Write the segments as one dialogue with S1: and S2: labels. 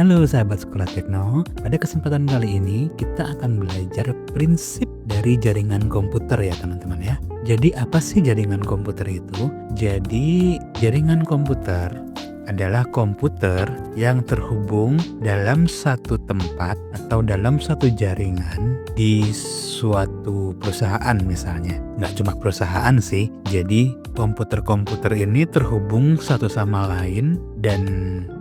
S1: Halo sahabat Sekolah Tekno, pada kesempatan kali ini kita akan belajar prinsip dari jaringan komputer ya teman-teman ya. Jadi apa sih jaringan komputer itu? Jadi jaringan komputer adalah komputer yang terhubung dalam satu tempat atau dalam satu jaringan di suatu perusahaan misalnya. Nggak cuma perusahaan sih, jadi komputer-komputer ini terhubung satu sama lain dan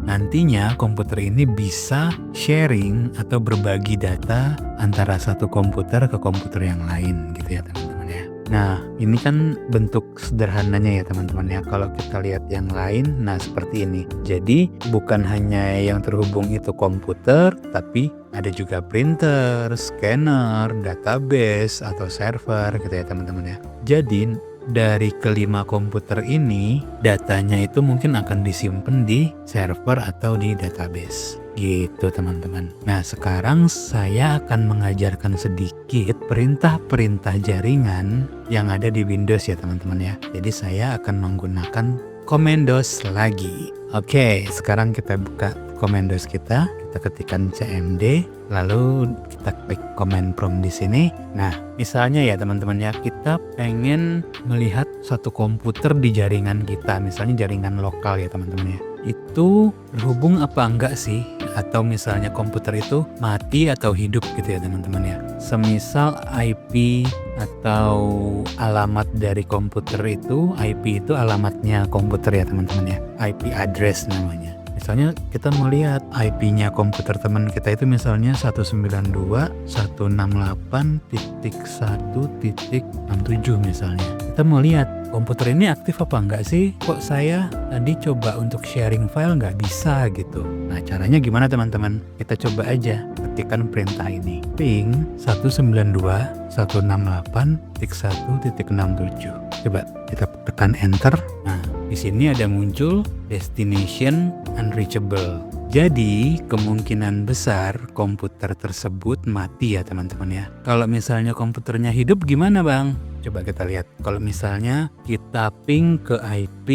S1: nantinya komputer ini bisa sharing atau berbagi data antara satu komputer ke komputer yang lain gitu ya teman-teman ya. Nah, ini kan bentuk sederhananya ya teman-teman ya. Kalau kita lihat yang lain, nah seperti ini. Jadi bukan hanya yang terhubung itu komputer, tapi ada juga printer, scanner, database, atau server gitu ya teman-teman ya. Jadi dari kelima komputer ini, datanya itu mungkin akan disimpan di server atau di database. Gitu teman-teman. Nah sekarang saya akan mengajarkan sedikit perintah-perintah jaringan yang ada di Windows ya teman-teman ya. Jadi saya akan menggunakan Komandos lagi. Oke, sekarang kita buka Komandos kita ketikkan cmd, lalu kita klik command prompt di sini. Nah, misalnya ya teman-teman ya, kita pengen melihat satu komputer di jaringan kita, misalnya jaringan lokal ya teman-teman ya. Itu terhubung apa enggak sih? Atau misalnya komputer itu mati atau hidup gitu ya teman-teman ya. Semisal IP atau alamat dari komputer itu, IP itu alamatnya komputer ya teman-teman ya, IP address namanya. Misalnya kita melihat IP-nya komputer teman kita itu misalnya 192.168.1.67 misalnya. Kita mau lihat komputer ini aktif apa enggak sih? Kok saya tadi coba untuk sharing file nggak bisa gitu. Nah caranya gimana teman-teman? Kita coba aja ketikkan perintah ini. Ping 192.168.1.67. Coba kita tekan enter. Nah di sini ada muncul destination unreachable. Jadi kemungkinan besar komputer tersebut mati ya teman-teman ya. Kalau misalnya komputernya hidup gimana bang? Coba kita lihat. Kalau misalnya kita ping ke IP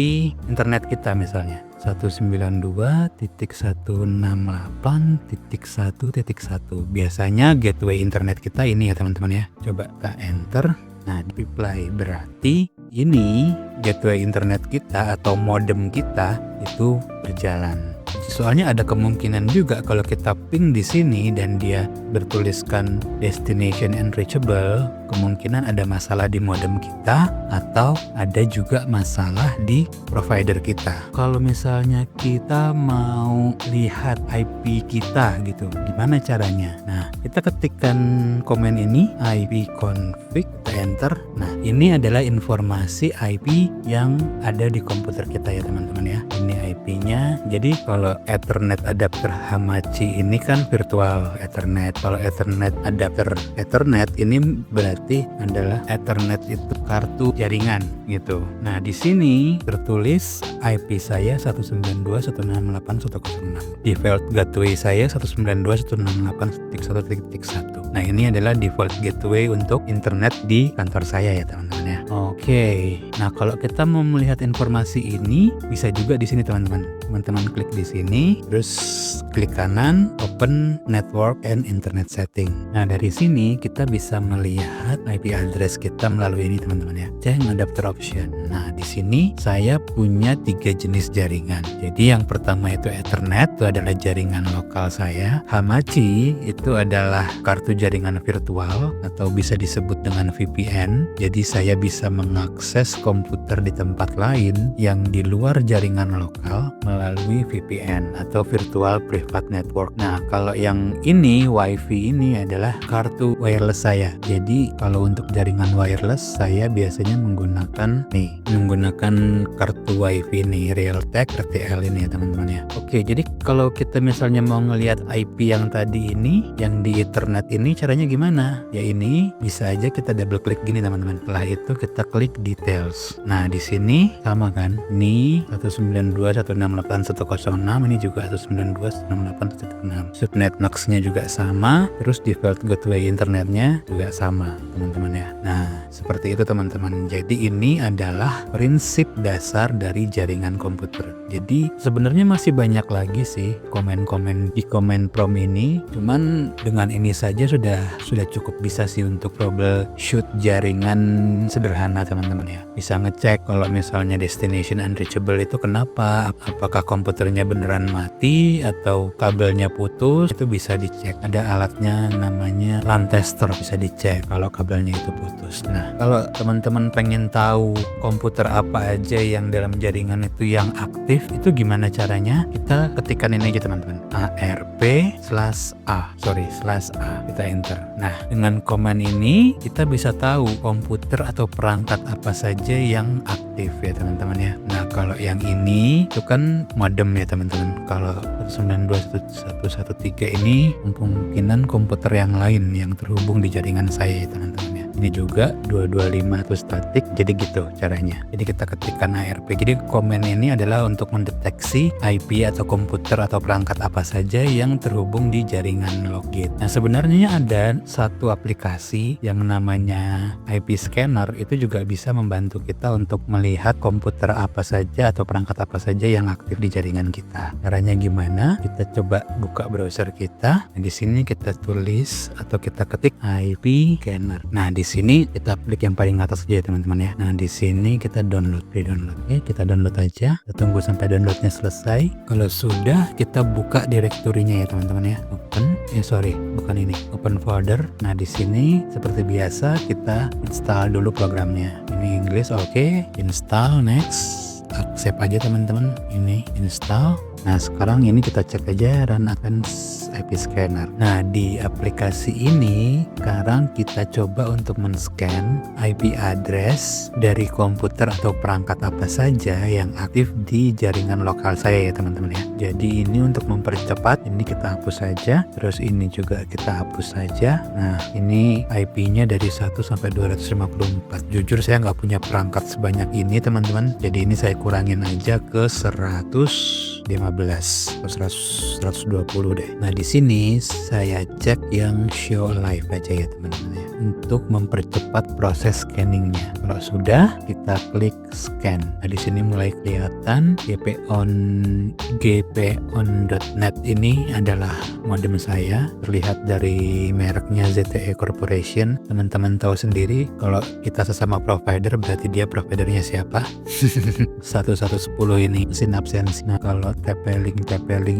S1: internet kita misalnya 192.168.1.1. Biasanya gateway internet kita ini ya teman-teman ya. Coba kita enter. Nah, reply berarti ini gateway internet kita atau modem kita itu berjalan. Soalnya ada kemungkinan juga kalau kita ping di sini dan dia bertuliskan destination unreachable, kemungkinan ada masalah di modem kita atau ada juga masalah di provider kita. Kalau misalnya kita mau lihat IP kita gitu, gimana caranya? Nah, kita ketikkan komen ini ipconfig, kita enter. Nah, ini adalah informasi IP yang ada di komputer kita ya teman-teman ya. Ini IP-nya. Jadi kalau Ethernet adapter Hamachi ini kan virtual Ethernet. Kalau Ethernet adapter Ethernet ini berarti adalah Ethernet itu kartu jaringan gitu. Nah di sini tertulis IP saya 192.168.1.1.6. Default gateway saya 192.168.1.1. Nah ini adalah default gateway untuk internet di kantor saya ya teman-teman ya. Oke. Nah kalau kita mau melihat informasi ini bisa juga di sini teman-teman. Teman-teman klik di sini, terus klik kanan, open network and internet setting. Nah dari sini kita bisa melihat IP address kita melalui ini teman-teman ya. Change adapter option. Nah di sini saya punya 3 jenis jaringan. Jadi yang pertama itu Ethernet, itu adalah jaringan lokal saya. Hamachi itu adalah kartu jaringan virtual atau bisa disebut dengan VPN. Jadi saya bisa mengakses komputer di tempat lain yang di luar jaringan lokal melalui VPN atau Virtual Private Network. Nah, kalau yang ini WiFi ini adalah kartu wireless saya. Jadi, kalau untuk jaringan wireless saya biasanya menggunakan kartu WiFi ini, Realtek RTL ini ya teman-teman ya. Oke, jadi kalau kita misalnya mau ngelihat IP yang tadi ini, yang di Ethernet ini caranya gimana? Ya ini bisa aja kita double klik gini teman-teman. Setelah itu kita klik details. Nah, di sini sama kan? Ini 192.168.1.1. 192.168.106, ini juga 192.168.106. Subnet NOX-nya juga sama, terus default gateway internetnya juga sama teman-teman ya. Nah seperti itu teman-teman. Jadi ini adalah prinsip dasar dari jaringan komputer. Jadi sebenarnya masih banyak lagi sih komen-komen di komen prom ini, cuman dengan ini saja sudah cukup bisa sih untuk troubleshoot jaringan sederhana teman-teman ya. Bisa ngecek kalau misalnya destination unreachable itu kenapa, apakah komputernya beneran mati atau kabelnya putus, itu bisa dicek. Ada alatnya namanya LAN tester, bisa dicek kalau kabelnya itu putus. Nah kalau teman-teman pengen tahu komputer apa aja yang dalam jaringan itu yang aktif, itu gimana caranya? Kita ketikkan ini aja teman-teman, arp/a, kita enter. Nah dengan command ini kita bisa tahu komputer atau perangkat apa saja yang aktif ya teman-teman ya. Nah kalau yang ini itu kan modem ya teman-teman. Kalau 192.168.113 ini kemungkinan komputer yang lain yang terhubung di jaringan saya ya teman-teman ya. Ini juga 225 itu statik, jadi gitu caranya. Jadi kita ketikkan ARP. Jadi komen ini adalah untuk mendeteksi IP atau komputer atau perangkat apa saja yang terhubung di jaringan Lokit. Nah sebenarnya ada satu aplikasi yang namanya IP Scanner, itu juga bisa membantu kita untuk melihat komputer apa saja atau perangkat apa saja yang aktif di jaringan kita. Caranya gimana? Kita coba buka browser kita. Nah, di sini kita tulis atau kita ketik IP Scanner. Nah di sini kita klik yang paling atas aja ya teman-teman ya. Nah di sini kita download, Oke, kita download aja. Kita tunggu sampai downloadnya selesai. Kalau sudah, kita buka direktorinya ya teman-teman ya. Open folder. Nah di sini seperti biasa kita install dulu programnya. Ini Inggris, oke. Install, next. Accept aja teman-teman. Ini install. Nah sekarang ini kita cek aja run akan IP Scanner. Nah di aplikasi ini sekarang kita coba untuk men-scan IP address dari komputer atau perangkat apa saja yang aktif di jaringan lokal saya ya teman-teman ya. Jadi ini untuk mempercepat, ini kita hapus saja, terus ini juga kita hapus saja. Nah ini IP-nya dari 1 sampai 254. Jujur saya nggak punya perangkat sebanyak ini teman-teman, jadi ini saya kurangin aja ke 115 atau 120 deh. Nah di sini saya cek yang show live aja ya teman-teman ya, untuk mempercepat proses scanningnya. Kalau sudah, kita klik scan. Nah di sini mulai kelihatan gpon.net ini adalah modem saya. Terlihat dari mereknya ZTE Corporation. Teman-teman tahu sendiri kalau kita sesama provider berarti dia providernya siapa. 1110 ini mesin absensi. Nah kalau TP-Link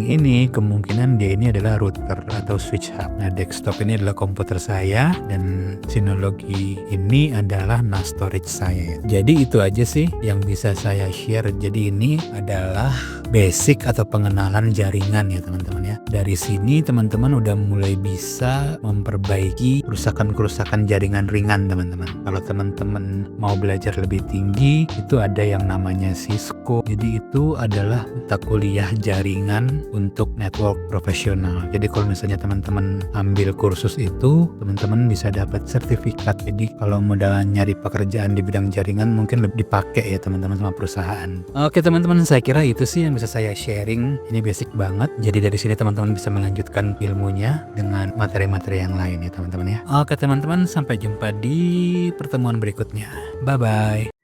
S1: ini kemungkinan dia ini adalah router atau switch hub. Nah desktop ini adalah komputer saya dan Synology ini adalah NAS storage saya. Jadi itu aja sih yang bisa saya share. Jadi ini adalah basic atau pengenalan jaringan ya teman-teman ya. Dari sini teman-teman udah mulai bisa memperbaiki kerusakan-kerusakan jaringan ringan teman-teman. Kalau teman-teman mau belajar lebih tinggi, itu ada yang namanya Cisco. Jadi itu adalah mata kuliah jaringan untuk network profesional. Jadi kalau misalnya teman-teman ambil kursus itu, teman-teman bisa dapat sertifikat. Jadi kalau modal nyari pekerjaan di bidang jaringan mungkin lebih dipakai ya teman-teman sama perusahaan. Oke teman-teman, saya kira itu sih yang bisa saya sharing. Ini basic banget. Jadi dari sini teman-teman bisa melanjutkan ilmunya dengan materi-materi yang lain ya teman-teman ya. Oke teman-teman, sampai jumpa di pertemuan berikutnya. Bye bye.